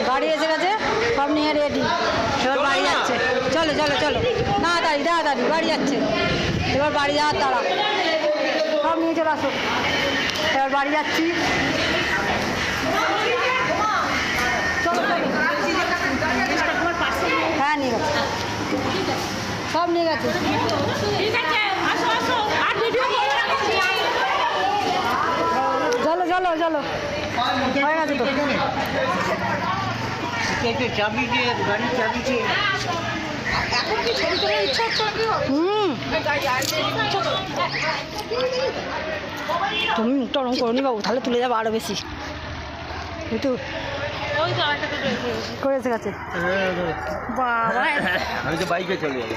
গাড়ি এসে গেছে, সব নিয়ে রেডি, এবার বাড়ি যাচ্ছে। চলো চলো চলো, তাড়াতাড়ি তাড়াতাড়ি বাড়ি যাচ্ছে, এবার বাড়ি যাওয়ার তাড়া, সব নিয়ে চলে আসো, এবার বাড়ি যাচ্ছি। চলো চলো, হ্যাঁ নিয়ে গেছে, সব নিয়ে গেছে। চলো চলো চলো, হয়ে গেছে তো। চাবি দিয়ে গাড়ির চাবি দিয়ে এখন কি ছবি তোলার ইচ্ছা হচ্ছে? তুমি মুখটা ওরম করো নি বাবু, তাহলে তুলে যাবো আরো বেশি। তো করে এসে গেছে বাবা, আমি তো বাইকে চলে যাবো।